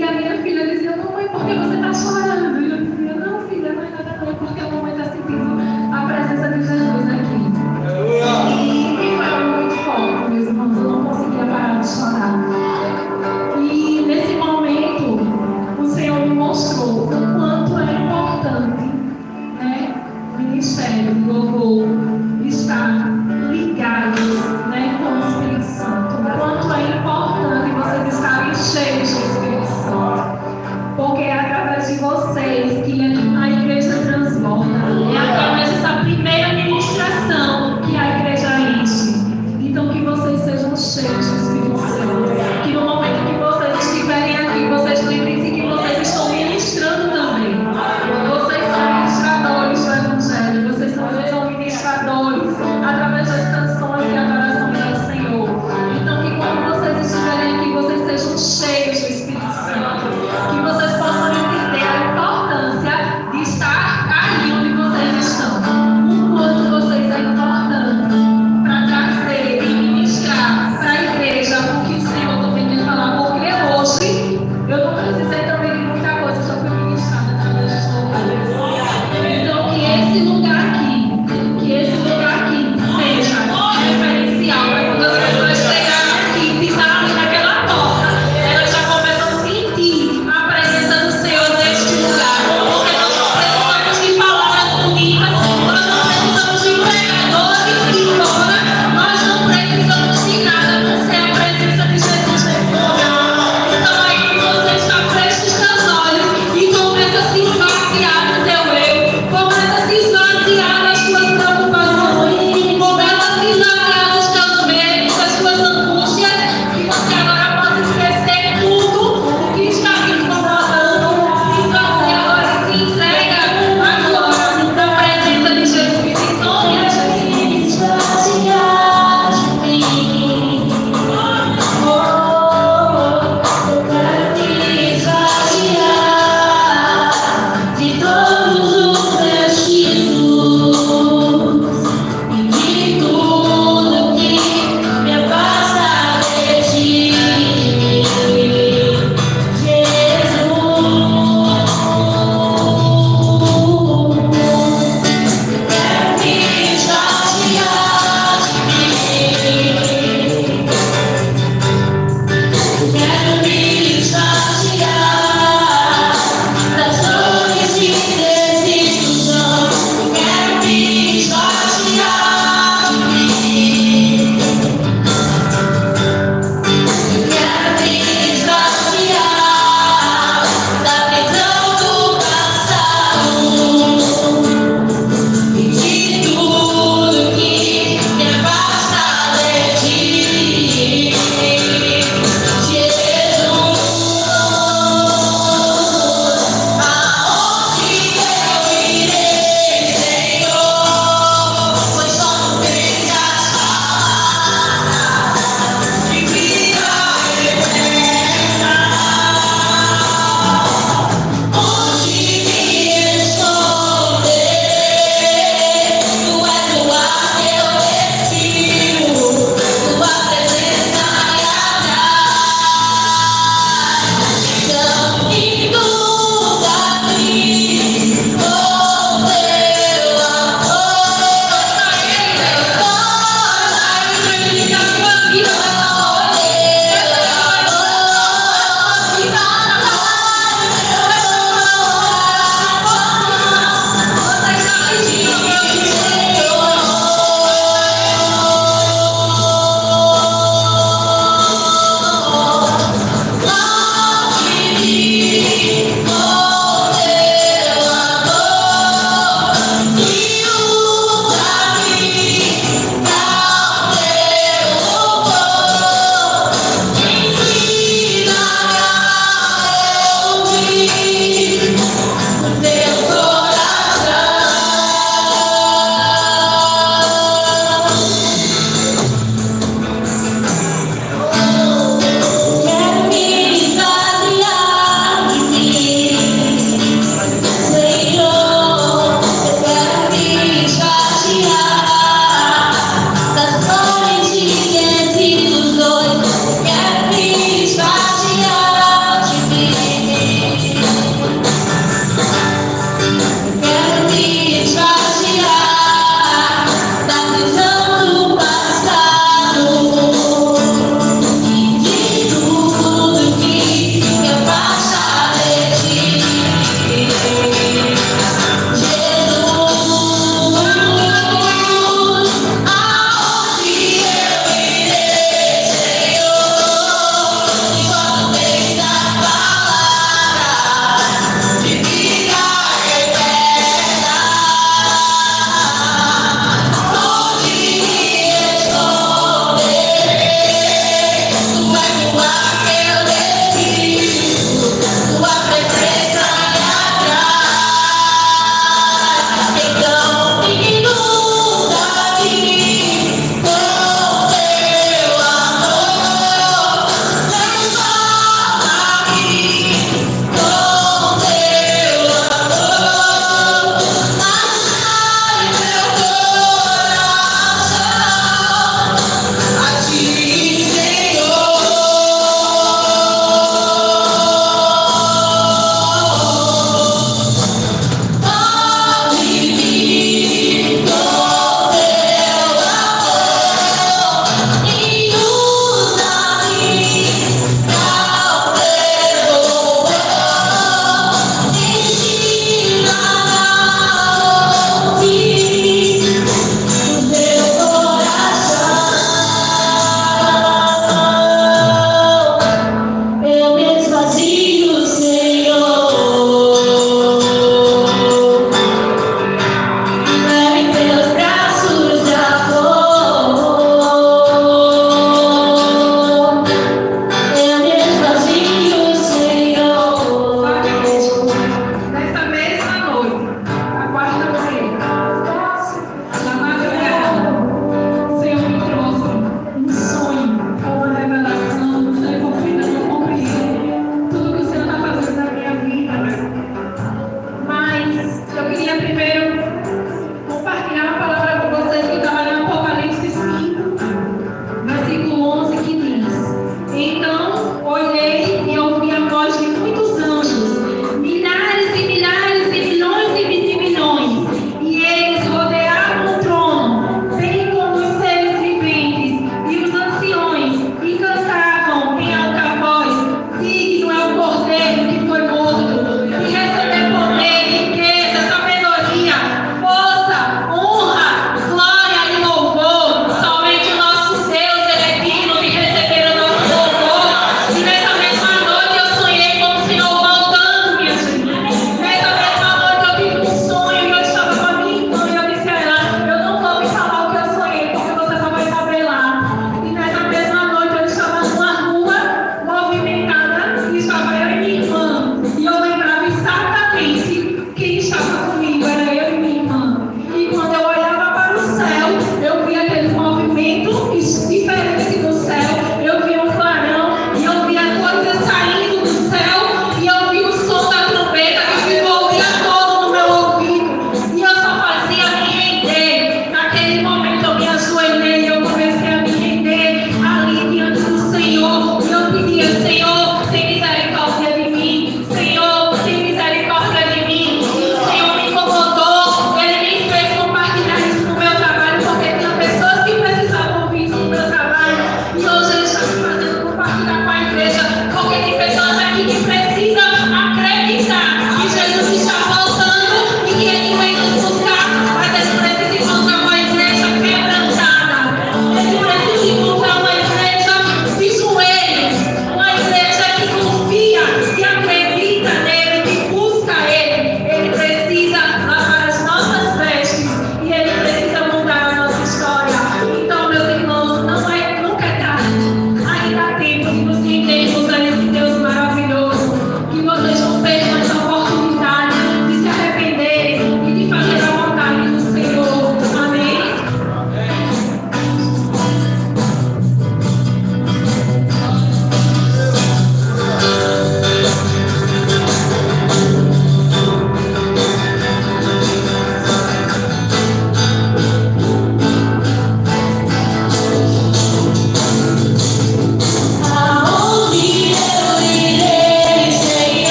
E a minha filha dizia: mamãe, por que você está chorando?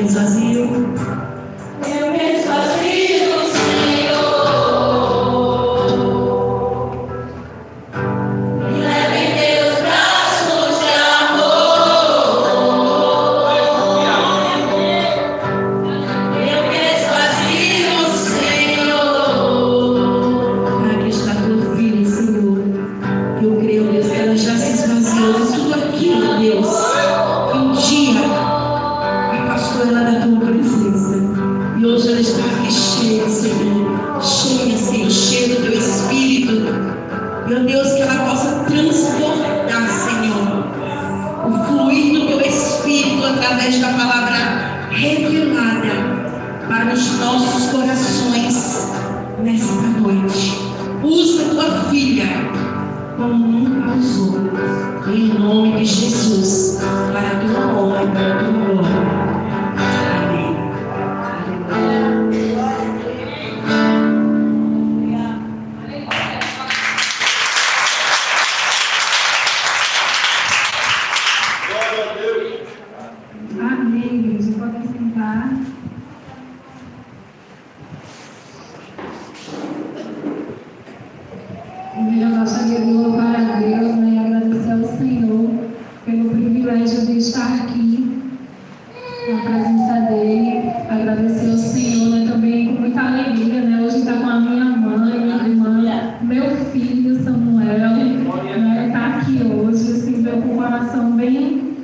esvazio. Eu me esvazio, Senhor. Me leva em teus braços de amor. Eu me esvazio, Senhor. Aqui está tua filha, Senhor. Eu creio, Deus, que ela já se esvaziou de tudo aquilo, Deus, que um dia afastou ela da tua presença. E hoje ela está aqui cheia, Senhor. Cheia, Senhor, cheia do teu Espírito. Meu Deus, que ela possa transportar, Senhor, o fluir do teu Espírito através da palavra revelada para os nossos corações nesta noite. Usa tua filha como nunca usou, em nome de Jesus, para a tua honra e para a tua glória. Amém. Amém, igreja. Podem sentar. Eu gostaria de louvar a Deus, né, e agradecer ao Senhor pelo privilégio de estar aqui na presença dele. Agradecer ao Senhor, né, também com muita alegria, né, hoje está com a minha mãe, minha irmã, meu filho Samuel, né, está aqui hoje, assim, veio com o coração bem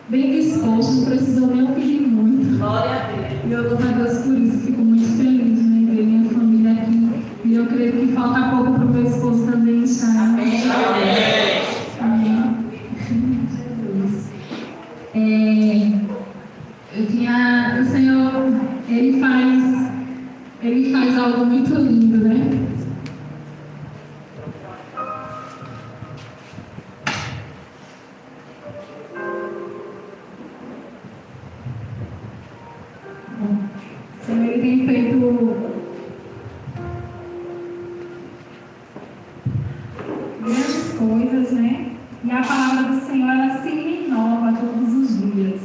disposto, não precisou nem eu pedir muito. Glória a Deus. E eu louvo a Deus por isso, fico muito feliz, né, em ver minha família aqui. E eu creio que falta pouco para o meu esposo também estar. Amém. Amém. Jesus. O Senhor, Ele faz algo muito lindo, né? O Senhor, Ele tem feito grandes coisas, né? E a palavra do Senhor, ela se renova todos os dias.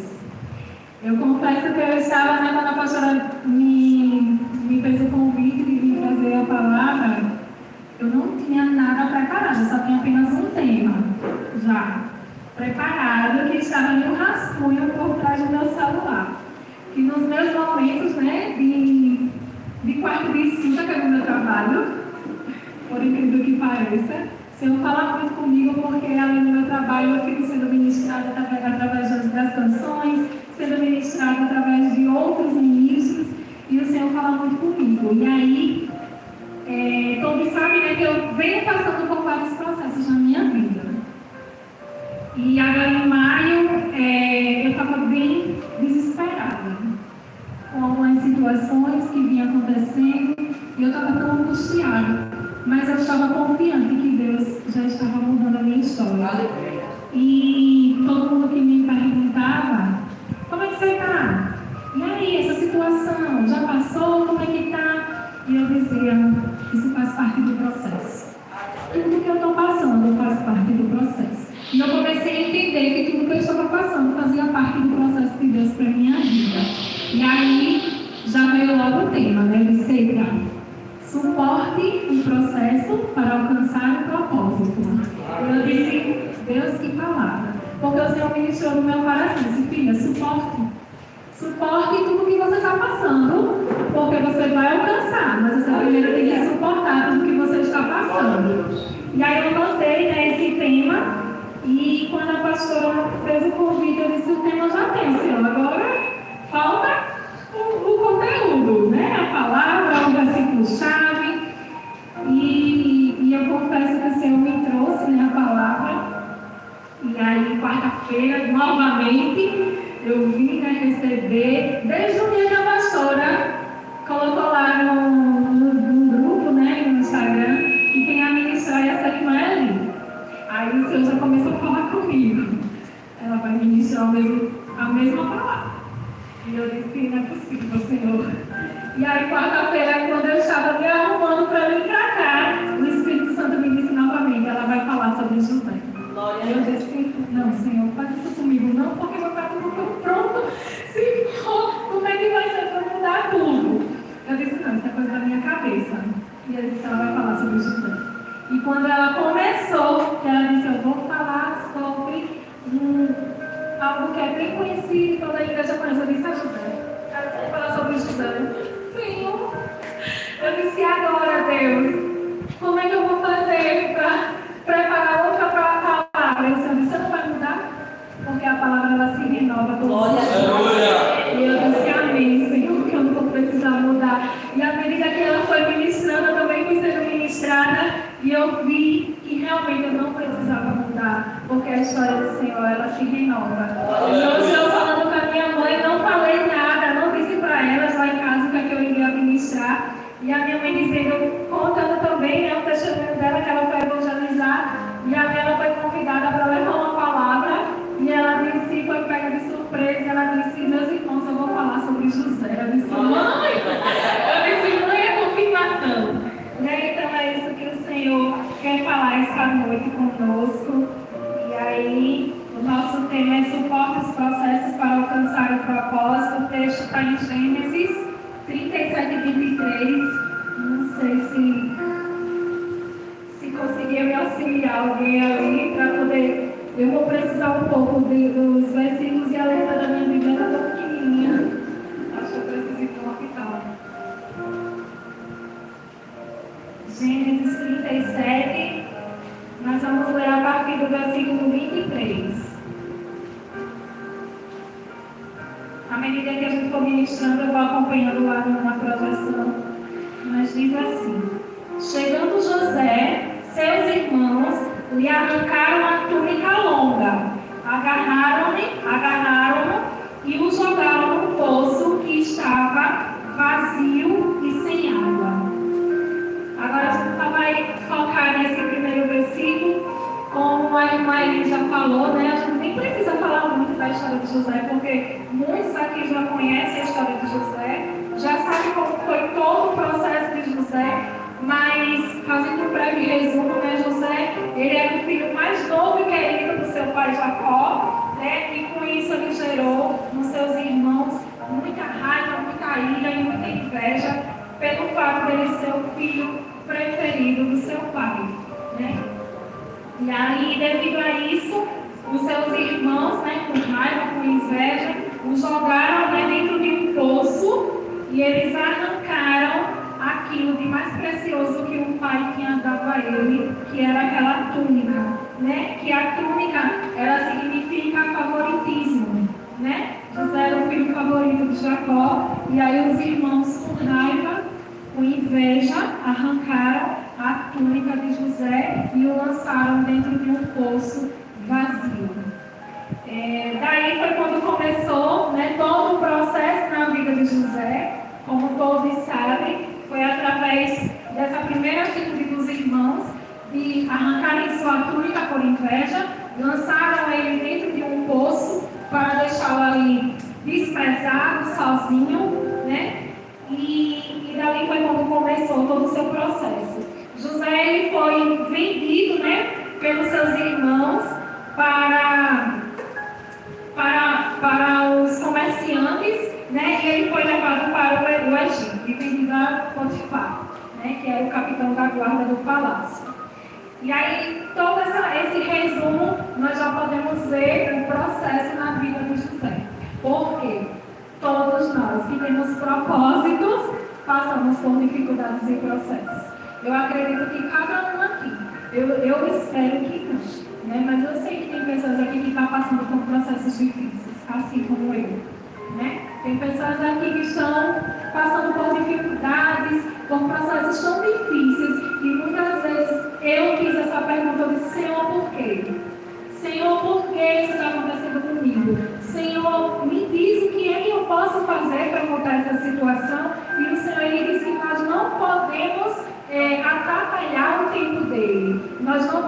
Eu confesso que eu estava, né, quando a pastora me fez o convite de vir trazer a palavra, eu não tinha nada preparado, eu só tinha apenas um tema já preparado, que estava em um rascunho por trás do meu celular. Que nos meus momentos, né, de quarto de cinta, que é no meu trabalho, por incrível que pareça, o Senhor fala muito comigo, porque além do meu trabalho eu fico sendo ministrada através das canções, sendo ministrada através de outros ministros, e o Senhor fala muito comigo. E aí, todos sabem, né, que eu venho passando por vários processos na minha vida. E agora em maio, eu estava bem desesperada com algumas situações que vinham acontecendo, e eu estava tão angustiada. Mas eu estava confiante que Deus já estava mudando a minha história. E todo mundo que me perguntava, como é que você está? E aí, essa situação já passou? Como é que está? E eu dizia, isso faz parte do processo. Tudo que eu estou passando faz parte do processo. E eu comecei a entender que tudo que eu estava passando fazia parte do processo de Deus para a minha vida. E aí, já veio logo o tema, né? Eu disse, eita, suporte o processo para alcançar o propósito. Eu disse, Deus, que palavra. Porque o Senhor ministrou no meu coração, disse, filha, suporte tudo que você está passando, porque você vai alcançar, mas você primeiro tem que suportar tudo que você está passando. E aí eu gostei, né, esse tema, e quando a pastora fez o convite, eu disse, o tema já tem, Senhor, agora falta o conteúdo, né, a palavra, o versículo-chave, e eu confesso que o Senhor me trouxe, né, a palavra, e aí quarta-feira, novamente, eu vim, né, receber, desde o dia que a pastora colocou lá no grupo, né, no Instagram, que quem ia ministrar ia ser a irmã ali. Aí o Senhor já começou a falar comigo. Ela vai ministrar a mesma palavra. E eu disse, não é possível, Senhor. E aí quarta-feira, quando eu estava me arrumando para vir para cá, o Espírito Santo me disse novamente, ela vai falar sobre José. E eu disse, não, Senhor, faz isso comigo não, porque vai estar tudo tão pronto. Se for, como é que E ele disse, ela vai falar sobre José. E quando ela começou, ela disse, eu vou falar sobre algo que é bem conhecido, toda a igreja conhece. Eu disse, José. Ela disse, falar sobre José. Sim. Eu disse, agora, Deus, como é que eu vou fazer para preparar outra palavra? Eu disse, você não vai mudar? Porque a palavra ela se renova todos os dias. E eu disse, amém, Senhor, que eu não vou precisar mudar. E à medida que ela foi ministrando, eu também fui sendo ministrada. E eu vi que realmente eu não precisava mudar. Porque a história do Senhor, ela se renova. Então, eu estou falando com a minha mãe, não falei nada, não disse para elas lá em casa o que é que eu iria ministrar. E a minha mãe dizendo, contando também, né, o testemunho dela, que ela foi evangelizar. E a minha foi convidada para levar uma palavra. E ela disse, foi pega de surpresa, e ela disse, meus irmãos, eu vou falar sobre José. Eu disse, mãe, é confirmação. Né? Então é isso que o Senhor quer falar esta noite conosco. E aí, o nosso tema é suporte os processos para alcançar o propósito. O texto está em Gênesis 37 e 23. Não sei se conseguiu me auxiliar alguém ali para poder. Eu vou precisar um pouco dos versículos e a letra da minha Bíblia está tão pequenininha. Acho que eu preciso ir para uma hospital. Gênesis 37, nós vamos ler a partir do versículo 23. À medida que a gente for ministrando, eu vou acompanhando lá na projeção. Mas diz assim: chegando José, seus irmãos lhe arrancaram a túnica longa, agarraram-no e o jogaram no poço que estava vazio e sem água. Agora a gente só vai focar nesse primeiro versículo, como a irmã Eli já falou, né? A gente nem precisa falar muito da história de José, porque muitos aqui já conhecem a história de José, já sabem como foi todo o processo de José. Mas, fazendo um breve resumo, né, José, ele era o filho mais novo e querido do seu pai Jacó, né, e com isso ele gerou nos seus irmãos muita raiva, muita ira e muita inveja pelo fato dele ser o filho preferido do seu pai, né. E aí, devido a isso, os seus irmãos, né, com raiva, com inveja, o jogaram, né, dentro de um poço e eles arrancaram aquilo de mais precioso que o pai tinha dado a ele, que era aquela túnica, né? Que a túnica, ela significa favoritismo, né? José era o filho favorito de Jacó, e aí os irmãos, com raiva, com inveja, arrancaram a túnica de José e o lançaram dentro de um poço vazio. Daí foi quando começou, né, todo o processo na vida de José. Como todos sabem, foi através dessa primeira atitude dos irmãos de arrancarem sua túnica por inveja, lançaram ele dentro de um poço para deixá-lo ali desprezado, sozinho, né? E dali foi quando começou todo o seu processo. José ele foi vendido, né, pelos seus irmãos para os comerciantes, né? E ele foi levado para o Egito e vendido a Potifar, né? Que era o capitão da guarda do palácio. E aí, todo esse resumo, nós já podemos ver o processo na vida de José. Porque todos nós que temos propósitos, passamos por dificuldades e processos. Eu acredito que cada um aqui, eu espero que não, né? Mas eu sei que tem pessoas aqui que estão passando por processos difíceis, assim como eu, né? Tem pessoas aqui que estão passando por dificuldades, por processos tão difíceis, e muitas vezes eu fiz essa pergunta, eu disse, Senhor, por quê? Senhor, por que isso está acontecendo comigo? Senhor, me diz o que é que eu posso fazer para mudar essa situação. E o Senhor, ele disse que nós não podemos atrapalhar o tempo dele. Nós não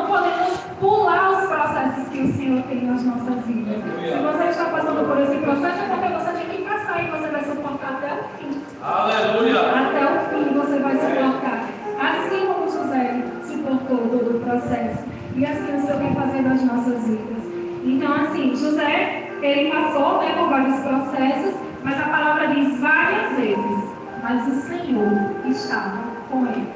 podemos pular os processos que o Senhor tem nas nossas vidas. Se você está passando por esse processo, é porque você tem que passar e você vai suportar até o fim. Aleluia! Até o fim você vai suportar. Assim como José suportou todo o processo. E assim o Senhor vem fazer nas nossas vidas. Então, assim, José, ele passou, né, por vários processos, mas a palavra diz várias vezes, mas o Senhor estava com ele.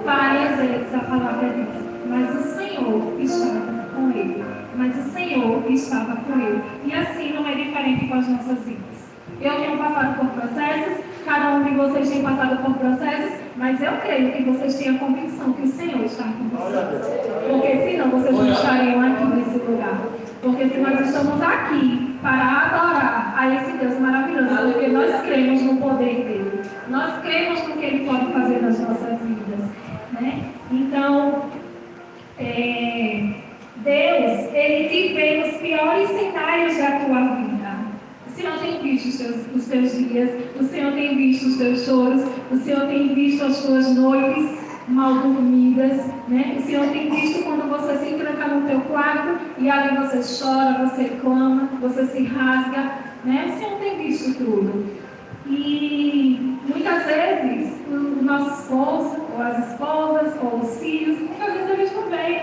Várias vezes a palavra diz, mas o Senhor estava com ele. Mas o Senhor estava com ele. E assim não é diferente com as nossas vidas. Eu tenho passado por processos, cada um de vocês tem passado por processos, mas eu creio que vocês têm a convicção que o Senhor está com vocês. Porque senão vocês não estariam aqui nesse lugar. Porque se nós estamos aqui para adorar a esse Deus maravilhoso, porque nós cremos no poder dele. Nós cremos no que ele pode fazer nas nossas vidas. Né? Então, Deus, ele te vê nos piores cenários da tua vida. O Senhor tem visto os teus dias, o Senhor tem visto os teus choros, o Senhor tem visto as tuas noites mal dormidas, né? O Senhor tem visto quando você se tranca no teu quarto e ali você chora, você clama, você se rasga, né? O Senhor tem visto tudo. E muitas vezes o nosso esposo, ou as esposas, ou os filhos, muitas vezes eles não veem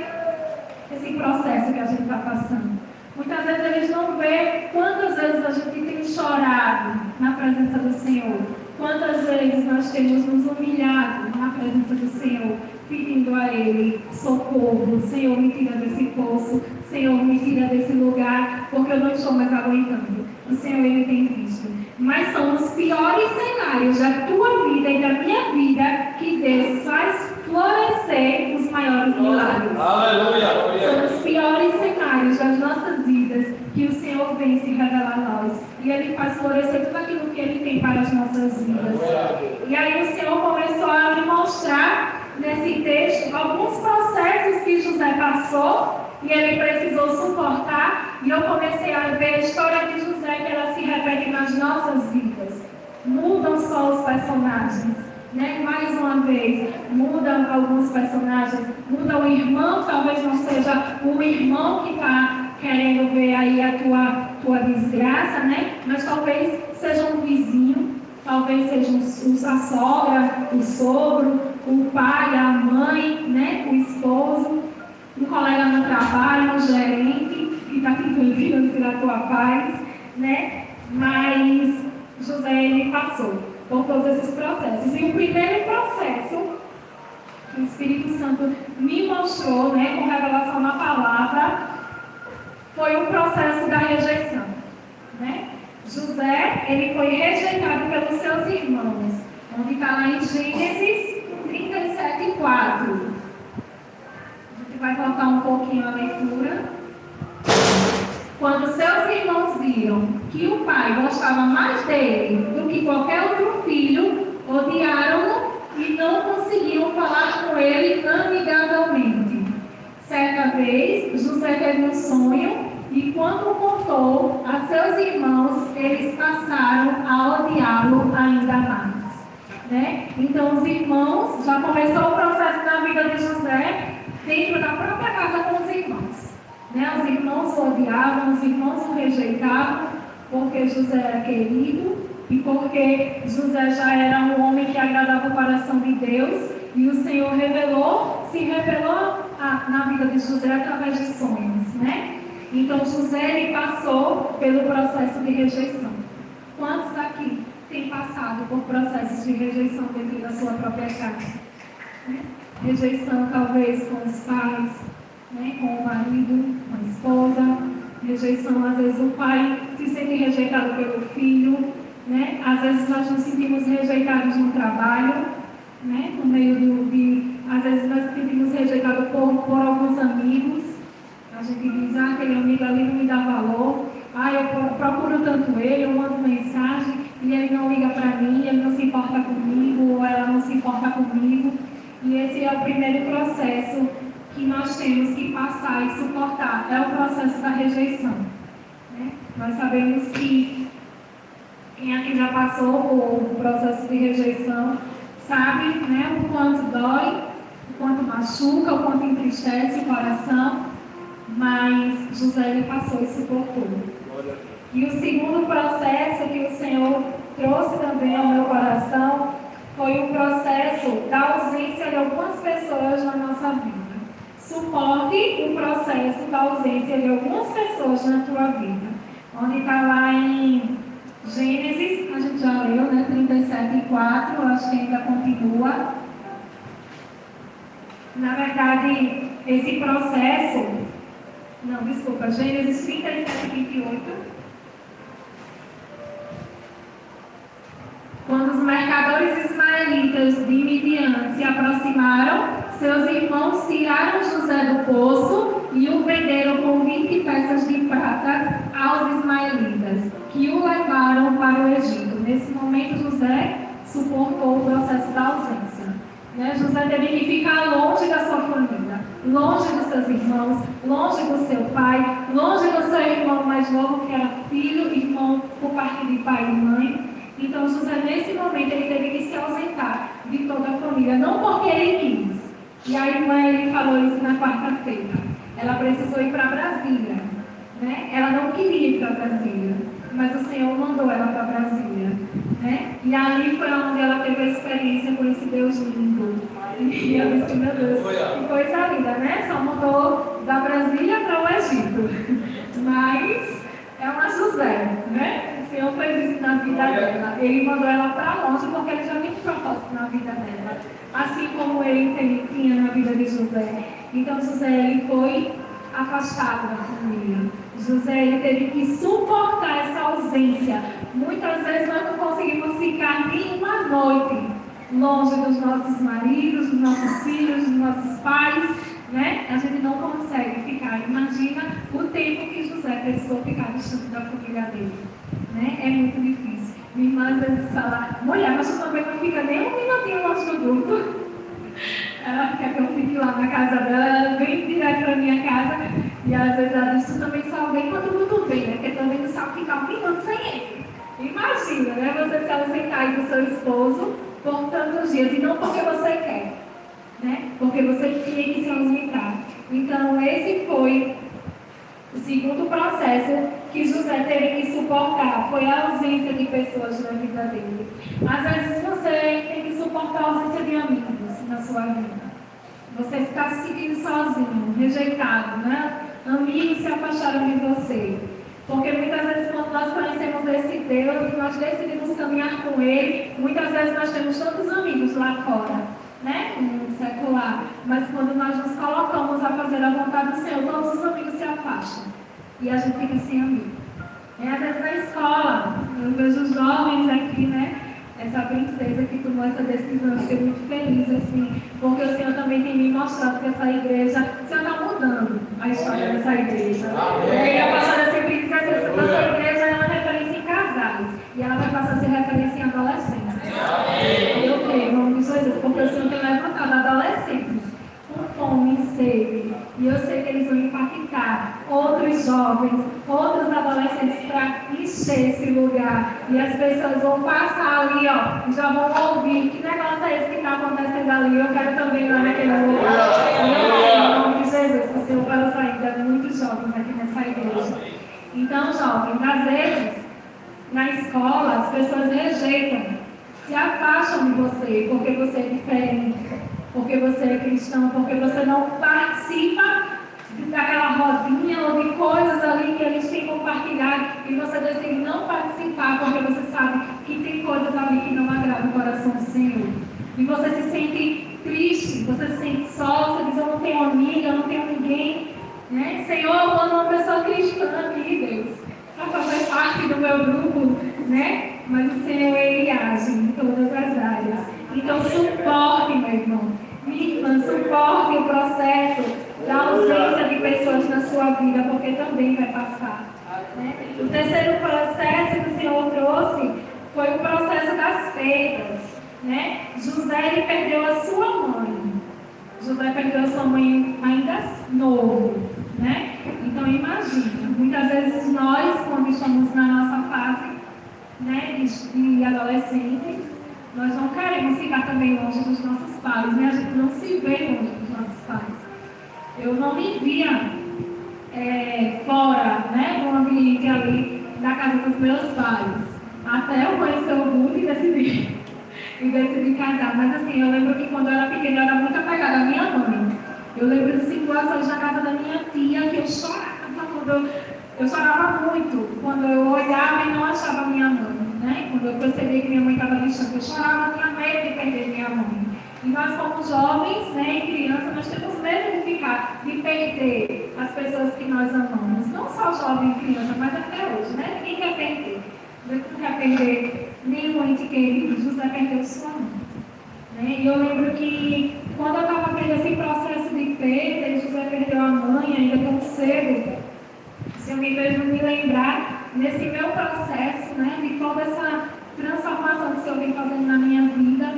esse processo que a gente está passando. Muitas vezes eles não veem quantas vezes a gente tem chorado na presença do Senhor. Quantas vezes nós temos nos humilhado na presença do Senhor, pedindo a Ele socorro. Senhor, me tira desse poço. Senhor, me tira desse lugar, porque eu não estou mais aguentando. O Senhor, Ele tem visto. Mas são os piores cenários da tua vida e da minha vida que Deus faz florescer os maiores milagres. Aleluia! São os piores cenários das nossas vidas que o Senhor vem se revelar a nós. E Ele faz florescer tudo aquilo que Ele tem para as nossas vidas. E aí o Senhor começou a me mostrar nesse texto alguns processos que José passou e ele precisou suportar. E eu comecei a ver a história de José, que ela se repete nas nossas vidas. Mudam só os personagens, né? Mais uma vez, mudam alguns personagens. Muda o irmão, talvez não seja o irmão que está querendo ver aí a tua desgraça, né? Mas talvez seja um vizinho, talvez seja a sogra, o sogro, o pai, a mãe, né? O esposo, um colega no trabalho, um gerente que está tentando financiar a tua paz, né? Mas José, ele passou por todos esses processos. E o primeiro processo que o Espírito Santo me mostrou, né, com revelação na palavra, foi o processo da rejeição, né? José, ele foi rejeitado pelos seus irmãos, onde está lá em Gênesis 37:4. A gente vai voltar um pouquinho a leitura. Quando seus irmãos viram que o pai gostava mais dele do que qualquer outro filho, odiaram-no e não conseguiam falar com ele amigavelmente. Certa vez, José teve um sonho e quando contou a seus irmãos, eles passaram a odiá-lo ainda mais. Né? Então, os irmãos, já começou o processo na vida de José dentro da própria casa com os irmãos. Né? Os irmãos o odiavam, os irmãos o rejeitavam, porque José era querido e porque José já era um homem que agradava o coração de Deus e o Senhor se revelou na vida de José através de sonhos, né? Então José ele passou pelo processo de rejeição. Quantos aqui têm passado por processos de rejeição dentro da sua própria casa? Né? Rejeição talvez com os pais, né? Com o marido, com a esposa. Rejeição, às vezes o pai se sente rejeitado pelo filho, né? Às vezes nós nos sentimos rejeitados no trabalho, né? No meio às vezes nós nos sentimos rejeitados por alguns amigos. A gente diz, aquele amigo ali não me dá valor, eu procuro tanto ele, eu mando mensagem e ele não liga para mim, ele não se importa comigo, ou ela não se importa comigo. E esse é o primeiro processo que nós temos que passar e suportar, é o processo da rejeição. Né? Nós sabemos que quem aqui já passou por o processo de rejeição sabe, né, o quanto dói, o quanto machuca, o quanto entristece o coração, mas José ele passou e suportou. E o segundo processo que o Senhor trouxe também ao meu coração foi o processo da ausência de algumas pessoas na nossa vida. Suporte o processo da ausência de algumas pessoas na tua vida. Onde está lá em Gênesis, a gente já leu, né? 37:4, acho que ainda continua. Na verdade, esse processo, não, desculpa, Gênesis 37, 28. Quando os mercadores ismaelitas de Midian se aproximaram, seus irmãos tiraram José do poço e o venderam por 20 peças de prata aos ismaelitas, que o levaram para o Egito. Nesse momento, José suportou o processo da ausência. José teve que ficar longe da sua família, longe dos seus irmãos, longe do seu pai, longe do seu irmão mais novo, que era filho, irmão por parte de pai e mãe. Então, José, nesse momento, ele teve que se ausentar de toda a família, não porque ele quis. E a irmã, ele falou isso na quarta-feira. Ela precisou ir para Brasília. Ela não queria ir para Brasília, mas o Senhor mandou ela para Brasília. E ali foi onde ela teve a experiência com esse Deus lindo. E eu disse, meu Deus, que coisa linda, Só mudou da Brasília para o Egito. Mas é uma José, O Senhor fez isso na vida dela. Ele mandou ela para longe porque ele já tinha um propósito na vida dela. Assim como ele tinha na vida de José. Então José, ele foi afastado da família. José, ele teve que suportar essa ausência. Muitas vezes nós não conseguimos ficar nem uma noite longe dos nossos maridos, dos nossos filhos, dos nossos pais, A gente não consegue ficar. Imagina o tempo que José precisou ficar distante da família dele, É muito difícil. Minha irmã às vezes fala, mulher, mas tu também não fica nem um minutinho longe do grupo. Ela quer que eu fique lá na casa dela, ela vem direto para minha casa, e às vezes ela diz, tu também só vem quando o grupo vem, Porque também não sabe ficar um minuto sem ele. Imagina, Você se ausentar aí do seu esposo por tantos dias, e não porque você quer, Porque você tinha que se ausentar. Então, esse foi o segundo processo que José teve que suportar, foi a ausência de pessoas na vida dele. Às vezes você tem que suportar a ausência de amigos na sua vida. Você está se sentindo sozinho, rejeitado, Amigos se afastaram de você. Porque muitas vezes quando nós conhecemos esse Deus e nós decidimos caminhar com Ele, muitas vezes nós temos tantos amigos lá fora, no mundo secular. Mas quando nós nos colocamos a fazer a vontade do Senhor, todos os amigos se afastam. E a gente fica sem amigo. Às vezes na escola, eu vejo os jovens aqui, essa princesa que tomou essa decisão, eu fiquei muito feliz, assim, porque o Senhor também tem me mostrado que essa igreja, o Senhor está mudando a história dessa igreja. E a pastora sempre diz assim, essa igreja é uma referência em casais, e ela vai passar a ser referência em adolescentes. Eu creio, em nome de Jesus, porque o Senhor tem levantado adolescentes com fome e sede, e eu sei que eles vão impactar outros jovens, outros adolescentes para encher esse lugar, e as pessoas vão passar ali, e já vão ouvir, que negócio é esse que está acontecendo ali, eu quero também ir lá naquele lugar. Em nome de Jesus, que o Senhor vai usar ainda muitos jovens aqui nessa igreja. Então, jovens, às vezes, na escola, as pessoas rejeitam, se afastam de você, porque você é diferente, porque você é cristão, porque você não participa daquela rodinha ou de coisas ali que eles têm compartilhado, e você decide não participar, porque você sabe que tem coisas ali que não agradam o coração do Senhor. E você se sente triste, você se sente só, você diz, eu não tenho amiga, eu não tenho ninguém, Senhor, eu mando uma pessoa cristã aqui, Deus, para fazer parte do meu grupo, Mas o Senhor, Ele age em todas as áreas. Então, suporte, meu irmão, minha irmã, suporte o processo da ausência de pessoas na sua vida, porque também vai passar. O terceiro processo que o Senhor trouxe foi o processo das perdas. José, ele perdeu a sua mãe. José perdeu a sua mãe ainda novo. Então, imagina, muitas vezes nós, quando estamos na nossa fase de adolescentes, nós não queremos ficar também longe dos nossos pais, A gente não se vê longe dos nossos pais. Eu não me via fora, do ambiente ali da casa dos meus pais. Até eu conhecer o Guto e decidi casar. Mas assim, eu lembro que quando eu era pequena, eu era muito apegada à minha mãe. Eu lembro de situações na casa da minha tia que eu chorava. Eu chorava muito quando eu olhava e não achava a minha mãe. Quando eu percebi que minha mãe estava distante, eu chorava, tinha medo de perder minha mãe. E nós, como jovens, né, e crianças, nós temos medo de perder as pessoas que nós amamos. Não só jovem e criança, mas até hoje, né? Ninguém quer perder. Não quer perder nenhum ente querido, José perdeu sua mãe. Né? E eu lembro que quando eu estava tendo esse processo de perda, e José perdeu a mãe ainda tão cedo, se eu me vejo me lembrar nesse meu processo, né, de toda essa transformação que o Senhor vem fazendo na minha vida,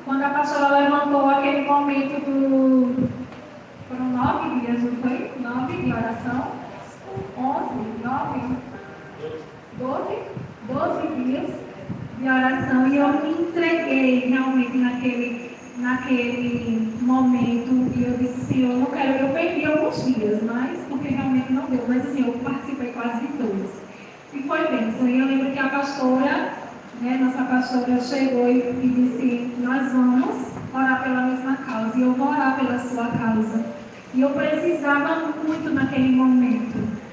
quando a pastora levantou aquele momento foram 9 dias, não foi? 9 de oração? 11, 9, 12 dias de oração, e eu me entreguei realmente naquele momento, e eu disse, Senhor, eu perdi alguns dias, mas porque realmente não deu, mas assim, eu participei quase de todos. E foi bênção. E eu lembro que a pastora, né, nossa pastora chegou e disse, nós vamos orar pela mesma causa, e eu vou orar pela sua causa. E eu precisava muito naquele momento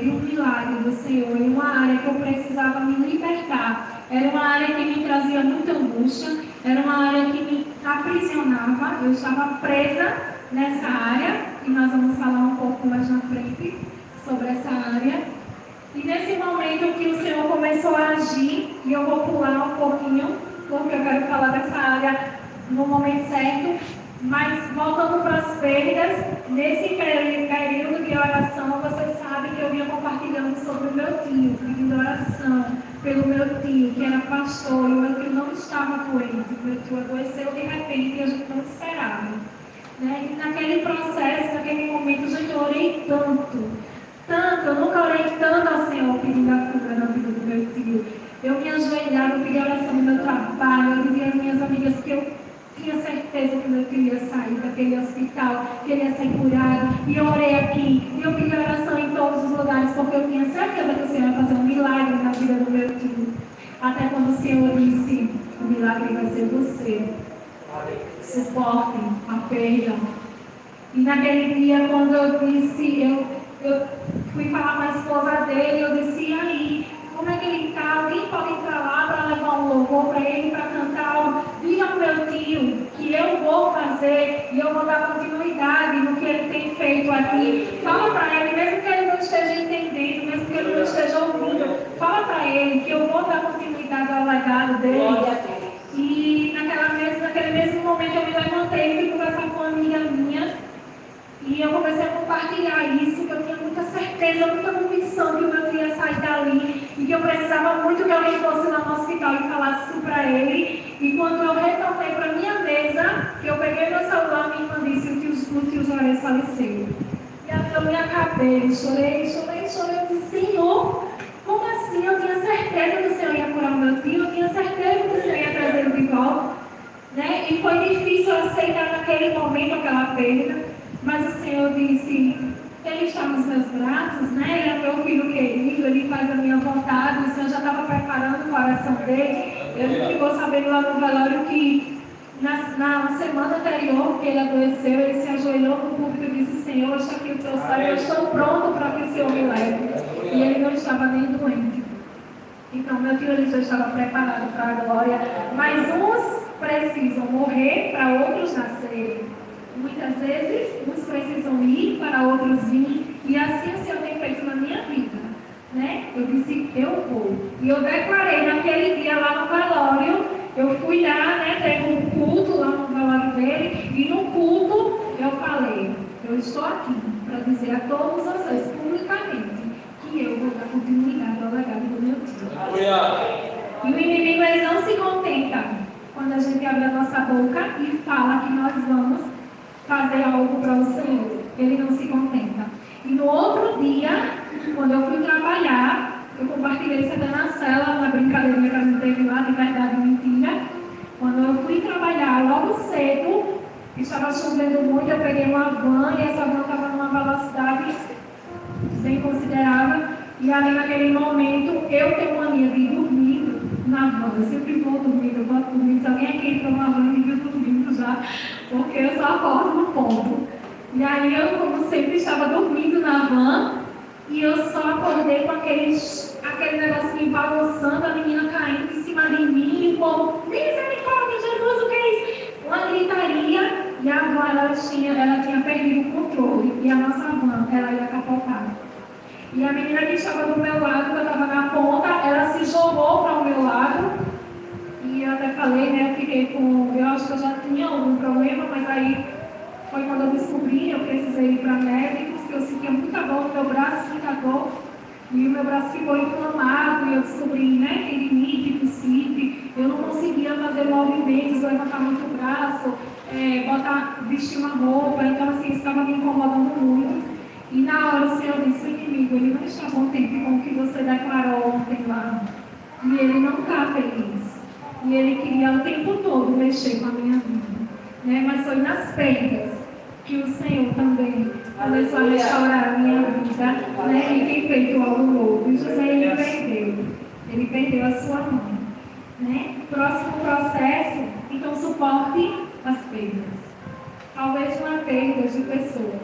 de um milagre do Senhor, em uma área que eu precisava me libertar. Era uma área que me trazia muita angústia, era uma área que me aprisionava, eu estava presa nessa área, e nós vamos falar um pouco mais na frente sobre essa área. E nesse momento que o Senhor começou a agir, e eu vou pular um pouquinho, porque eu quero falar dessa área no momento certo, mas voltando para as perdas, nesse período de oração, você sabe que eu vinha compartilhando sobre o meu tio, pedindo oração pelo meu tio, que era pastor, e o meu tio não estava doente, o meu tio adoeceu de repente e a gente não esperava. Né? E naquele processo, naquele momento, gente, eu orei tanto, eu nunca orei tanto ao Senhor pedindo a cura na vida do meu tio. Eu me ajoelhava, eu pedia oração no meu trabalho, eu dizia às minhas amigas que eu tinha certeza que meu tio ia sair daquele hospital, que ele ia ser curado, e eu orei aqui, e eu pedi oração em todos os lugares, porque eu tinha certeza que o Senhor ia fazer um milagre na vida do meu tio. Até quando o Senhor disse, o milagre vai ser você. Suporte a perda. E naquele dia, quando eu disse, eu fui falar com a esposa dele, eu disse, e aí, como é que ele está? Alguém pode entrar lá para levar um louvor para ele, para cantar? Diga ao meu tio que eu vou fazer e eu vou dar continuidade no que ele tem feito aqui. Fala para ele, mesmo que ele não esteja entendendo, mesmo que ele não esteja ouvindo, fala para ele que eu vou dar continuidade ao legado dele. E naquele mesmo momento eu me levantei e fui conversar com uma amiga minha. E eu comecei a compartilhar isso, que eu tinha muita certeza, muita convicção que o meu tio ia sair dali, e que eu precisava muito que alguém fosse lá no hospital e falasse isso para ele. E quando eu retornei para minha mesa, que eu peguei meu celular, minha irmã disse, o tio Juarez faleceu. E aí eu me acabei, chorei, eu disse, Senhor, como assim? Eu tinha certeza que o Senhor ia curar o meu tio, eu tinha certeza que o Senhor ia trazer ele de volta. Né? E foi difícil aceitar naquele momento aquela perda. Mas o Senhor disse, ele está nos meus braços, né? Ele é meu filho querido, ele faz a minha vontade. O Senhor já estava preparando o coração dele. Ele ficou sabendo lá no velório que na semana anterior que ele adoeceu, ele se ajoelhou no púlpito e disse, Senhor, está aqui o teu sangue, eu estou pronto para que o Senhor me leve. E ele não estava nem doente. Então, meu tio, ele já estava preparado para a glória. Mas uns precisam morrer para outros nascerem. Muitas vezes, uns precisam ir para outros vir, e assim o Senhor tem feito na minha vida, né? Eu disse, eu vou. E eu declarei naquele dia lá no velório, eu fui lá, né? Teve um culto lá no velório dele, e no culto eu falei, eu estou aqui para dizer a todos vocês, publicamente, que eu vou dar continuidade ao legado do meu tio. E o inimigo, ele não se contenta quando a gente abre a nossa boca e fala que nós vamos fazer algo para o Senhor. Ele não se contenta. E no outro dia, quando eu fui trabalhar, eu compartilhei isso até na cela, na brincadeirinha que a gente teve lá, de verdade e mentira. Quando eu fui trabalhar logo cedo, estava chovendo muito, eu peguei uma van e essa van estava numa velocidade bem considerável. E ali naquele momento, eu tenho mania de dormir na van. Eu sempre vou dormir, eu gosto de dormir. Se alguém aqui entrou na van, me viu dormindo já, porque eu só acordo no ponto. E aí eu, como sempre, estava dormindo na van, e eu só acordei com aquele negocinho balançando, a menina caindo em cima de mim, e o povo, misericórdia, Jesus, o que é isso? Uma gritaria, ela tinha perdido o controle e a nossa van, ela ia capotar. E a menina que estava do meu lado, que eu estava na ponta, ela se jogou para o meu lado. E eu até falei, né, eu fiquei com... Eu acho que eu já tinha algum problema, mas aí foi quando eu descobri, eu precisei ir para médicos, que eu sentia muita dor, meu braço, muita dor. E o meu braço ficou inflamado, e eu descobri, né, tendinite, bursite. Eu não conseguia fazer movimentos, levantar muito o braço, vestir uma roupa. Então, assim, isso estava me incomodando muito. E na hora o Senhor disse: o inimigo, ele não está contente com o que você declarou ontem lá. E ele não está feliz. E ele queria o tempo todo mexer com a minha vida. Né? Mas foi nas perdas que o Senhor também começou a restaurar a minha vida, né? E tem feito algo novo. E José, ele perdeu a sua mãe, né? Próximo processo, então suporte as perdas. Talvez uma perda de pessoas,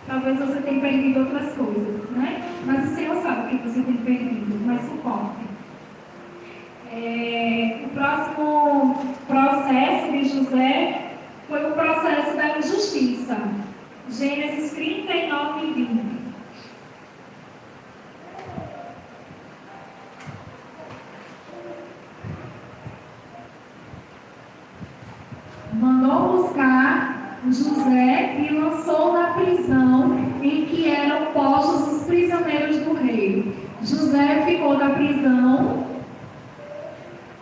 talvez você tenha perdido outras coisas, né? Mas o Senhor sabe o que você tem perdido, mas suporte. O próximo processo de José foi o processo da injustiça. Gênesis 39 e 20. Mandou buscar José e lançou na prisão em que eram postos os prisioneiros do rei. José ficou na prisão,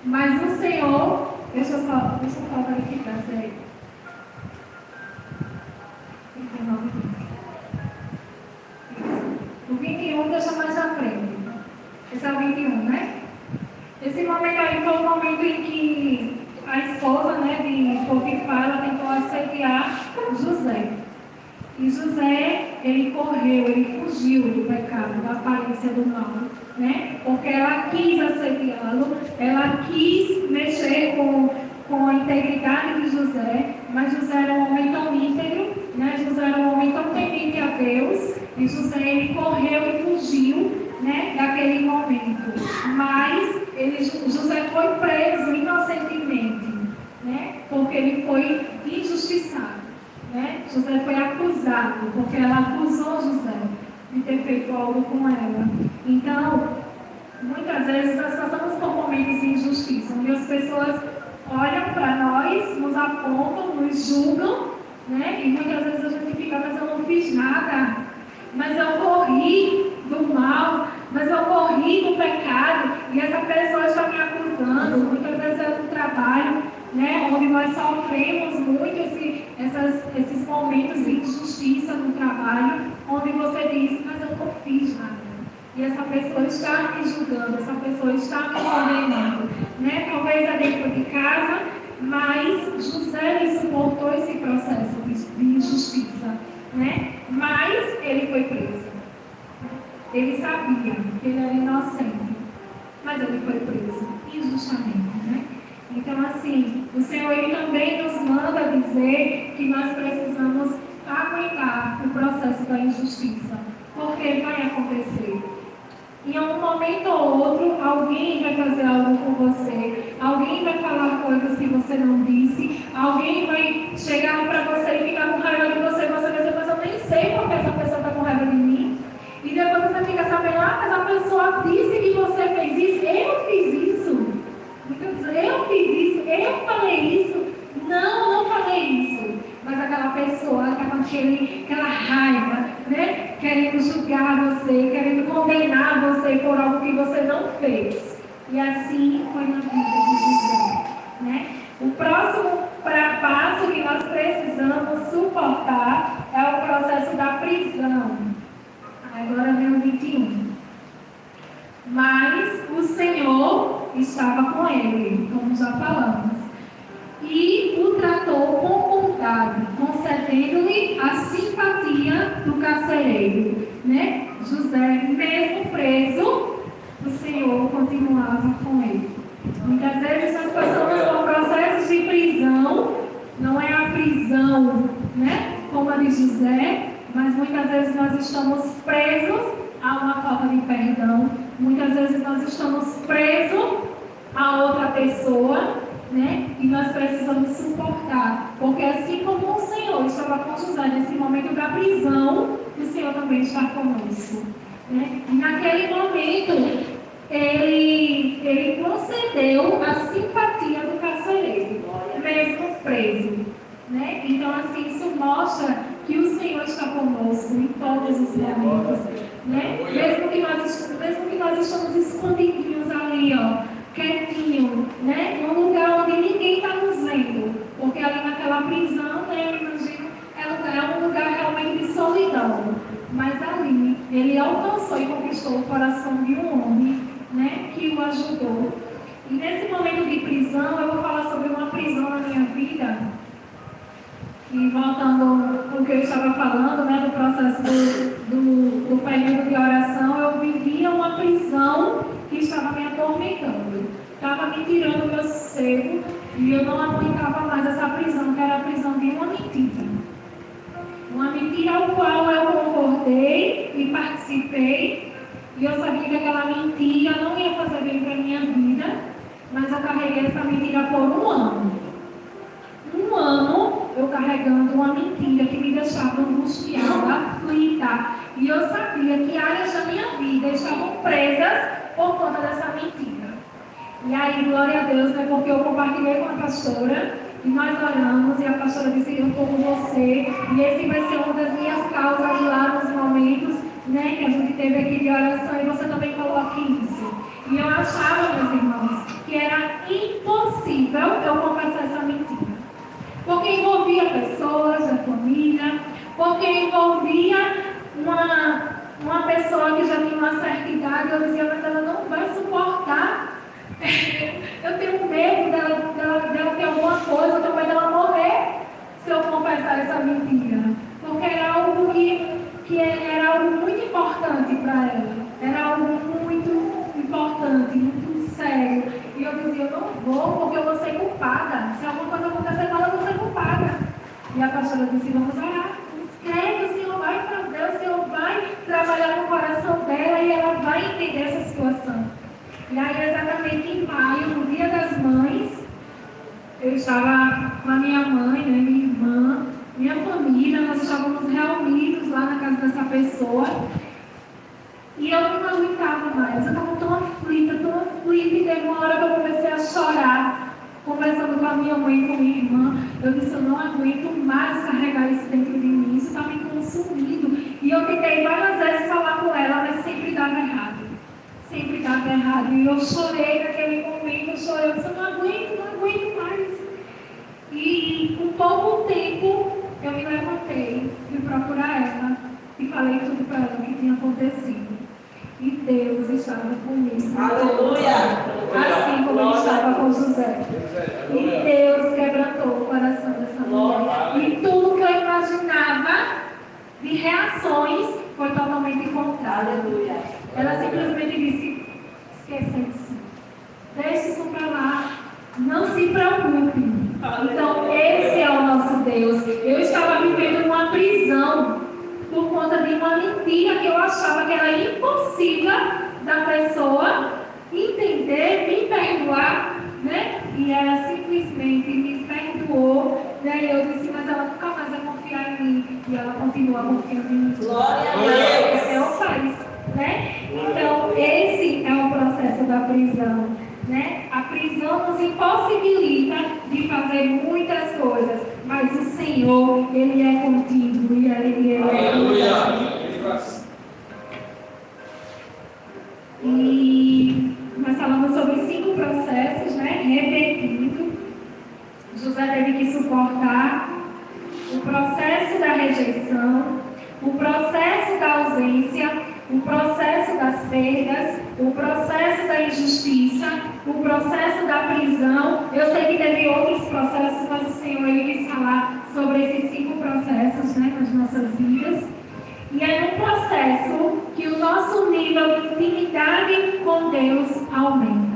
mas o Senhor... Deixa eu só verificar se é 39 e 20. O 21 deixa mais à frente. Esse é o 21, né? Esse momento aí foi o momento em que a esposa, né, de Potifar, ela tentou assediar José. E José, ele correu, ele fugiu do pecado, da aparência do mal, né? Porque ela quis assediá-lo, ela quis mexer com a integridade de José, mas José era um homem tão íntegro, né? José era um homem tão temente a Deus, e José, ele correu e fugiu, né, daquele momento. Mas José foi preso inocentemente, né? Porque ele foi injustiçado. Né? José foi acusado, porque ela acusou José de ter feito algo com ela. Então, muitas vezes nós passamos por momentos de injustiça, onde as pessoas olham para nós, nos apontam, nos julgam, né? E muitas vezes a gente fica: mas eu não fiz nada, mas eu corri do mal, mas eu corri do pecado, e essa pessoa está me acusando. Muitas vezes é no trabalho, né, onde nós sofremos muito esses momentos de injustiça no trabalho, onde você diz: mas eu não fiz nada. E essa pessoa está me julgando, essa pessoa está me condenando. Né? Talvez é dentro de casa, mas José suportou esse processo de injustiça. Né? Mas ele foi preso. Ele sabia que ele era inocente, mas ele foi preso injustamente. Né? Então, assim, o Senhor, ele também nos manda dizer que nós precisamos aguentar o processo da injustiça, porque vai acontecer. Em um momento ou outro, alguém vai fazer algo com você, alguém vai falar coisas que você não disse, alguém vai chegar para você e ficar com raiva de você, você vai dizer: mas eu nem sei porque essa pessoa está com raiva de mim. E depois você fica sabendo: mas a pessoa disse que você fez isso, eu fiz isso. Eu fiz isso, eu falei isso. Não falei isso. Mas aquela pessoa está com aquela raiva, né? Querendo julgar você, querendo condenar você por algo que você não fez. E assim foi na vida de José, né? O próximo passo que nós precisamos suportar é o processo da prisão. Agora vem o 21. Mas o Senhor estava com ele, como já falamos, e o tratou com bondade, concedendo-lhe a simpatia do carcereiro. Né? José, mesmo preso, o Senhor continuava com ele. Muitas vezes nós passamos por processos de prisão, não é a prisão, né, como a de José, mas muitas vezes nós estamos presos a uma falta de perdão. Muitas vezes nós estamos presos a outra pessoa, né? E nós precisamos suportar, porque assim como o Senhor estava com José nesse momento da prisão, o Senhor também está conosco, né? E naquele momento, ele concedeu a simpatia do carcereiro, mesmo preso, né? Então, assim, isso mostra que o Senhor está conosco em todos os momentos, né? Mesmo que nós estamos escondidinhos ali, ó, quietinho, né? Num lugar onde ninguém está nos vendo, porque ali naquela prisão, né, eu imagino, é um lugar realmente de solidão. Mas ali, ele alcançou e conquistou o coração de um homem, né, que o ajudou. E nesse momento de prisão, eu vou falar sobre uma prisão na minha vida. E voltando ao que eu estava falando, né, do processo do período de oração, eu vivia uma prisão que estava me atormentando. Estava me tirando o meu sossego e eu não aguentava mais essa prisão, que era a prisão de uma mentira. Uma mentira ao qual eu concordei e participei. E eu sabia que aquela mentira não ia fazer bem para a minha vida, mas eu carreguei essa mentira por um ano. Um ano eu carregando uma mentira que me deixava angustiada, aflita. E eu sabia que áreas da minha vida estavam presas por conta dessa mentira. E aí, glória a Deus, né? Porque eu compartilhei com a pastora e nós oramos e a pastora disse: eu estou com você. E esse vai ser uma das minhas causas lá nos momentos, né, que a gente teve aqui de oração, e você também coloque isso. E eu achava, meus irmãos, que era impossível eu confessar essa mentira. Porque envolvia pessoas da família, porque envolvia uma pessoa que já tinha uma certa idade. Eu dizia: mas ela não vai suportar. Eu tenho medo dela ter alguma coisa, eu tenho medo dela morrer se eu confessar essa mentira. Porque era algo que era algo muito importante para ela. Era algo muito importante, muito sério. E eu dizia: eu não vou, porque eu vou ser culpada. Se alguma coisa acontecer com ela, eu vou ser culpada. E a pastora disse: vamos orar. Creio, o Senhor vai fazer, o Senhor vai trabalhar no coração dela e ela vai entender essa situação. E aí, exatamente em maio, no Dia das Mães, eu estava com a minha mãe, né, minha irmã, minha família, nós estávamos reunidos lá na casa dessa pessoa. E eu não aguentava mais, eu estava tão aflita, e teve uma hora que eu comecei a chorar, conversando com a minha mãe e com a minha irmã. Eu disse: eu não aguento mais carregar isso dentro de mim, isso está me consumindo. E eu tentei várias vezes falar com ela, mas sempre dava errado. Sempre dava errado. E eu chorei naquele momento, eu chorei, eu disse: eu não aguento mais. E com pouco tempo, eu me levantei, fui procurar ela e falei tudo para ela o que tinha acontecido. E Deus estava comigo. Aleluia! Assim como ele estava com José. E Deus quebrantou o coração dessa mulher. E tudo que eu imaginava de reações foi totalmente contrário. Ela simplesmente disse: esqueça isso. Deixe isso para lá. Não se preocupe. Então, esse é o nosso Deus. Eu estava vivendo uma prisão por conta de uma mentira que eu achava que era impossível da pessoa entender, me perdoar, né? E ela simplesmente me perdoou, né? E eu disse: mas ela nunca mais vai confiar em mim. E ela continua confiando em mim. Glória a Deus! Até o faz, né? Então, esse é o processo da prisão, né? A prisão nos impossibilita de fazer muitas coisas, mas o Senhor, Ele é contigo e Ele é contigo. E nós falamos sobre 5 processos, né? Repetindo. José teve que suportar o processo da rejeição, o processo da ausência, o processo das perdas, o processo da injustiça, o processo da prisão. Eu sei que teve outros processos, mas o Senhor ele quis falar sobre esses 5 processos, né, nas nossas vidas. E é um processo que o nosso nível de intimidade com Deus aumenta.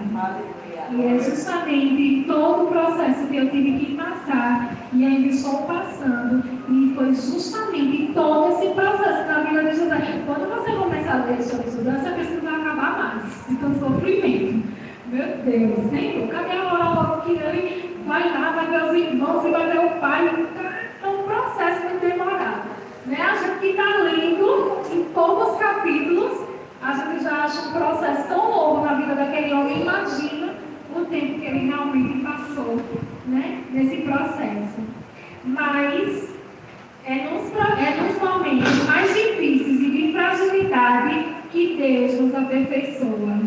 E é justamente todo o processo que eu tive que passar e ainda estou passando. E foi justamente todo esse processo na vida de José. Quando você começar a ler sobre José, você precisa acabar mais de tanto sofrimento. Meu Deus, Senhor, cadê a hora logo que eu irmãos e bater o pai. É um processo muito demorado. Né? Acha que está lindo, em poucos capítulos, a gente já acha um processo tão longo na vida daquele homem. Imagina o tempo que ele realmente passou, né, nesse processo. Mas é nos momentos mais difíceis e de fragilidade que Deus nos aperfeiçoa.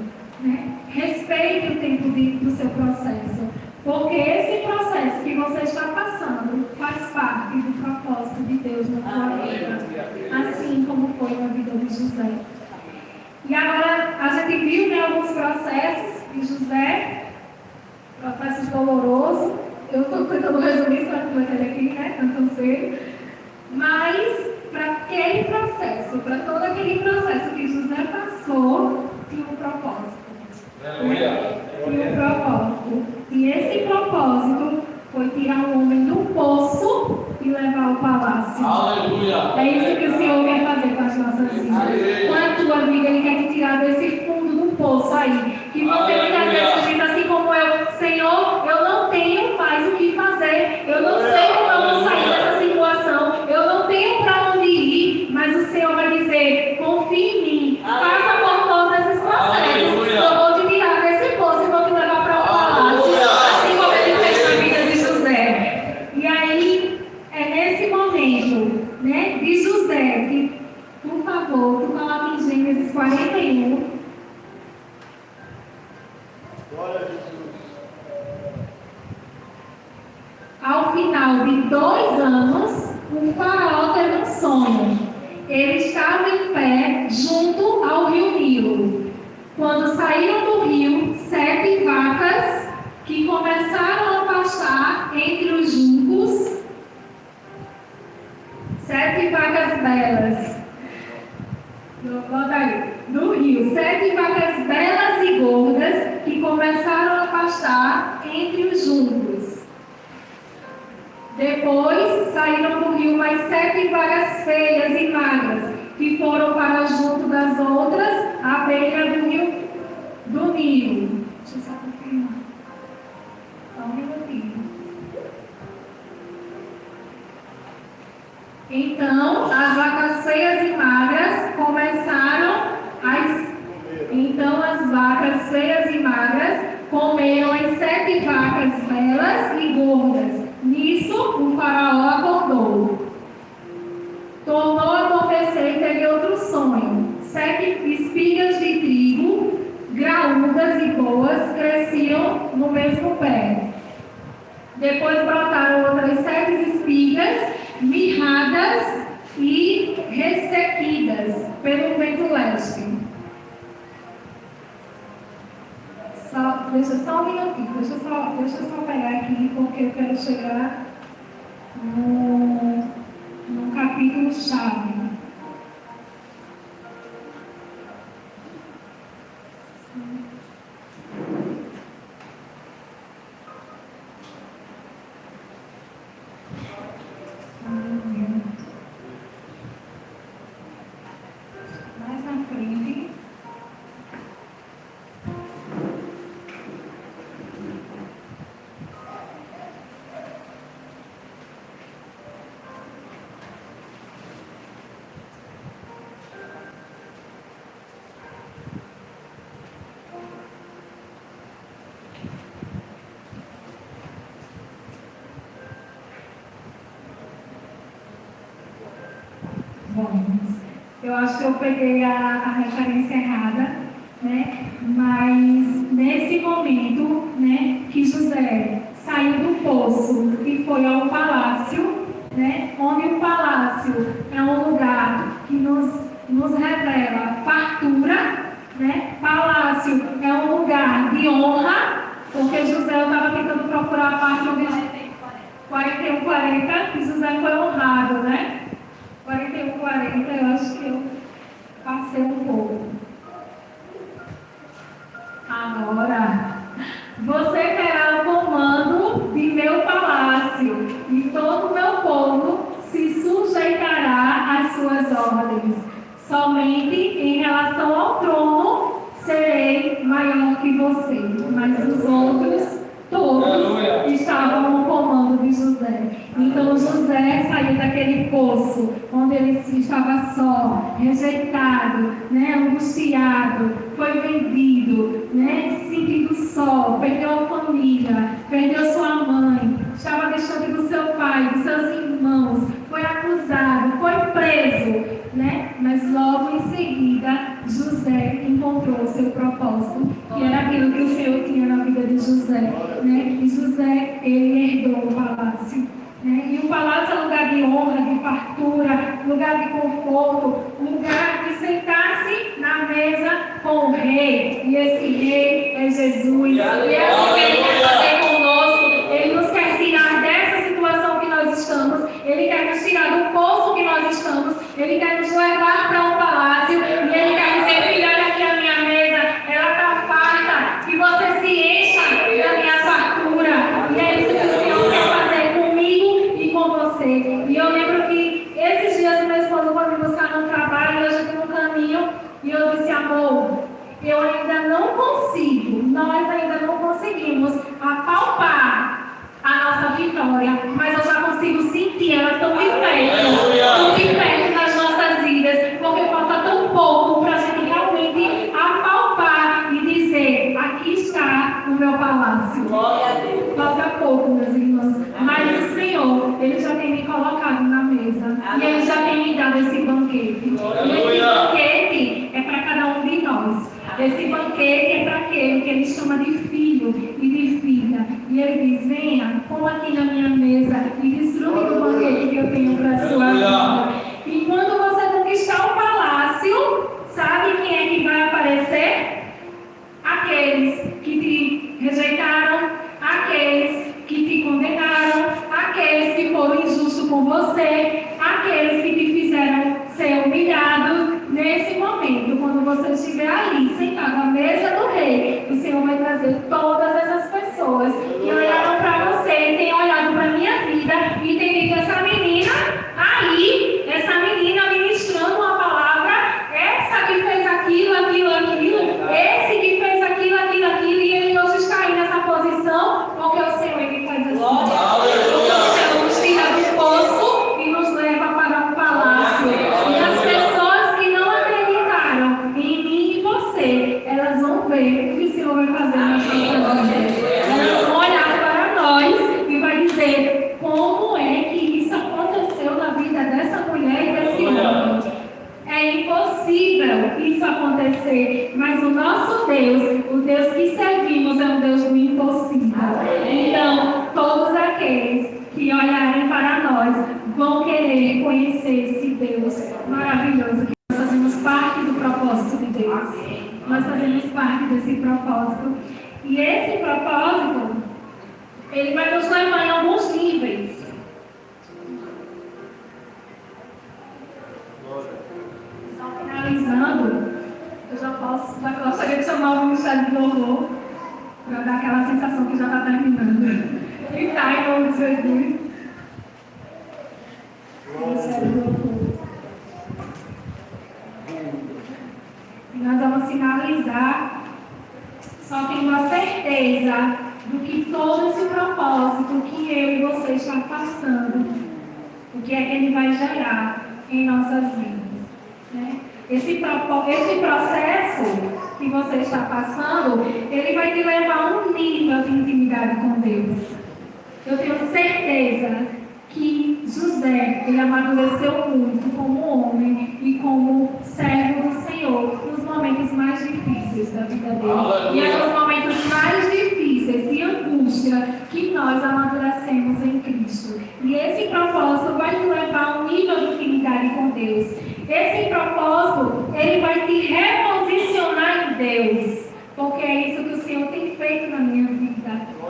Né? Respeite o tempo do seu processo, porque esse processo que você está passando faz parte do propósito de Deus na sua vida, assim como foi na vida de José. E agora a gente viu, né, alguns processos de José, processos dolorosos. Eu estou tentando resumir para não ter aqui, né, tanto cedo. Mas para aquele processo, para todo aquele processo que José passou, tinha um propósito. Tinha um propósito. E esse propósito foi tirar o homem do poço e levar ao palácio. Aleluia. É isso que o Senhor quer fazer com as nossas vidas. Com a tua vida, Ele quer te tirar desse fundo do poço aí. Que você muitas vezes diz assim como eu: Senhor, eu não tenho mais o que fazer. Eu não sei como eu vou sair dessa situação. Eu não tenho para onde ir. Mas o Senhor vai dizer: confie em mim. Passa por todos esses processos. Eu vou te tirar desse poço e vou te levar para o palácio. Assim como Ele fez na vida de José. E aí, é nesse momento, né, de José, que, por favor, tu coloca em Gênesis 41. Glória a Jesus. Ao final de 2 anos, o faraó teve um sonho. Ele estava em pé junto ao rio Nilo. Quando saíram do rio, 7 vacas que começaram a pastar entre os juncos, 7 vacas belas. Bota aí. Do rio, 7 vacas belas e gordas que começaram a pastar entre os juncos. Depois saíram do rio mais 7 vacas feias e magras, que foram para junto das outras, à beira do rio do Nilo. Deixa eu só confirmar. Só um minutinho. Então, as vacas feias e magras comeram as 7 vacas belas e gordas. Nisso, o faraó acordou. Tornou a acontecer e teve outro sonho. 7 espigas de trigo, graúdas e boas, cresciam no mesmo pé. Depois brotaram outras 7 espigas, mirradas e ressequidas pelo vento leste. Deixa só um minutinho, deixa eu só pegar aqui, porque eu quero chegar no capítulo chave. Mais na frente. Bom, eu acho que eu peguei a referência errada, né? Mas nesse momento, né, que José saiu do poço e foi ao palácio, né? Onde o palácio é um lugar que nos revela fartura, né? Palácio é um lugar de honra, porque José, eu estava tentando procurar a parte onde 41:40, que José foi honrado, né? 41:40, eu acho que eu passei um pouco. Agora, você terá o comando de meu palácio, e todo o meu povo se sujeitará às suas ordens. Somente em relação ao trono serei maior que você, mas os outros todos estavam no comando de José saiu daquele poço, onde ele estava só, rejeitado, né, angustiado, foi vendido, né, se sentindo só, perdeu a família, perdeu sua mãe, estava distante do seu pai, dos seus irmãos, foi acusado, foi preso, né? Mas logo em seguida, José encontrou o seu propósito, que era aquilo que o Senhor tinha na vida de José, né? E José, ele herdou o palácio, né? E o palácio é lugar de honra, de fartura, lugar de conforto, lugar de sentar-se na mesa com o rei. E esse rei é Jesus. E é o que ele quer fazer conosco. Ele nos quer tirar dessa situação que nós estamos. Ele quer nos tirar do poço que nós estamos. Ele quer nos levar para um palácio. E ele quer dizer: filho, olha aqui a minha mesa. Ela está farta. Que você se encha da minha fartura. E é isso que o Senhor quer fazer comigo e com você. E eu lembro que esses dias meu esposo foi me buscar no trabalho. Eu já estou no caminho. E eu disse: amor, eu ainda não consigo. Nós ainda não conseguimos apalpar a nossa vitória, mas eu já consigo sentir ela tão de perto nas nossas vidas, porque falta tão pouco para a gente realmente apalpar e dizer: aqui está o meu palácio. Falta pouco, meus irmãos, mas o Senhor, Ele já tem me colocado na mesa, e Ele já tem me dado esse banquete. E esse banquete é para cada um de nós. Esse banquete é para aquele que Ele chama de filho e de filha. E Ele diz: venha, coma aqui na minha mesa e desfrute do banquete que eu tenho para a sua vida. E quando você conquistar o palácio, sabe quem é que vai aparecer? Aqueles que te rejeitaram, aqueles que te condenaram, aqueles que foram injustos com você, aqueles que te fizeram ser humilhado. Nesse momento, quando você estiver ali, sentado à mesa do rei, o Senhor vai trazer todas essas pessoas que olharam para você, têm olhado para a minha vida e têm dito: essa menina aí, essa menina ministrando uma palavra, essa que fez aquilo, esse que fez aquilo, e ele hoje está aí nessa posição, porque o Senhor, Ele faz assim. Porque o Senhor nos tira do poço e nos leva para um palácio. E as pessoas que não acreditaram em mim e você, elas vão ver o que o Senhor vai fazer nas nossas vidas. Elas vão olhar para nós e vai dizer: como é que isso aconteceu na vida dessa mulher e desse homem? É impossível isso acontecer, mas o nosso Deus, o Deus que servimos, é um Deus do impossível. Então, todos aqueles que olharem para nós vão querer conhecer esse Deus maravilhoso. Nós fazemos parte do propósito de Deus. Nós fazemos parte desse propósito. E esse propósito, ele vai nos levar em alguns níveis. Só finalizando, eu já gostaria de chamar o Ministério do Louvor para dar aquela sensação que já está terminando. E tá, em nome de Jesus. Ministério do Louvor. E nós vamos finalizar só tendo a certeza do que todo esse propósito que eu e você está passando, o que é que ele vai gerar em nossas vidas, né? Esse processo que você está passando, ele vai te levar a um nível de intimidade com Deus. Eu tenho certeza que José, ele amadureceu muito como homem e como servo do Senhor nos momentos mais difíceis da vida dele. E é nos momentos mais difíceis de angústia que nós amadurecemos em Cristo. E esse propósito vai te levar a um nível de intimidade com Deus. Esse propósito, ele vai te reposicionar em Deus. Porque é isso que o Senhor tem feito na minha vida.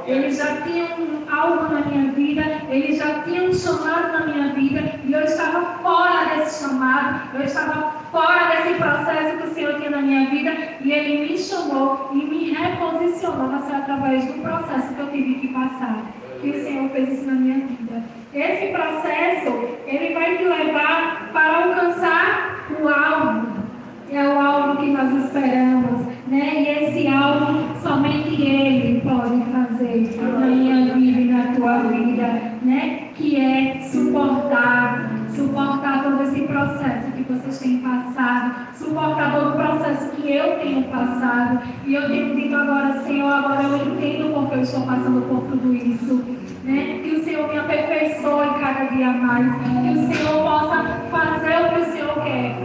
Ele já tinha algo na minha vida, Ele já tinha um chamado na minha vida, e eu estava fora desse chamado, eu estava fora desse processo que o Senhor tinha na minha vida, e Ele me chamou e me reposicionou através do processo que eu tive que passar, que o Senhor fez isso na minha vida. Esse processo, ele vai te levar para alcançar o alvo. É o alvo que nós esperamos, né? E esse alvo, somente Ele pode fazer na minha vida e na tua vida, né? Que é processo que vocês têm passado, suportador do processo que eu tenho passado. E eu tenho dito agora, Senhor, agora eu entendo porque eu estou passando por tudo isso. Né? Que o Senhor me aperfeiçoe cada dia mais. Que o Senhor possa fazer o que o Senhor quer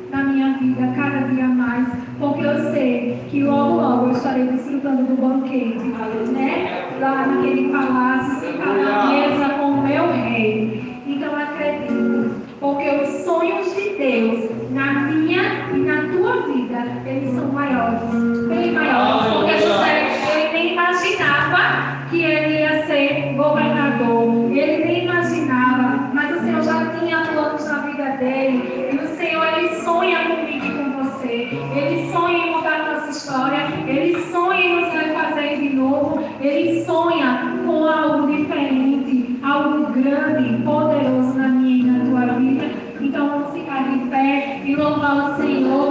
na minha vida cada dia mais. Porque eu sei que logo, logo eu estarei desfrutando do banquete, né? Lá naquele palácio, sentado na mesa com o meu rei. Então acredito, porque os sonhos de Deus na minha e na tua vida, eles são maiores, bem maiores. Porque José, ele nem imaginava que ele ia ser governador, ele nem imaginava, mas o Senhor já tinha planos na vida dele. E o Senhor, ele sonha comigo e com você. Ele sonha em mudar a nossa história, ele sonha em nos refazer de novo, ele sonha com algo diferente, algo grande, poderoso na minha e na tua vida. Então vamos ficar de pé e louvar o Senhor.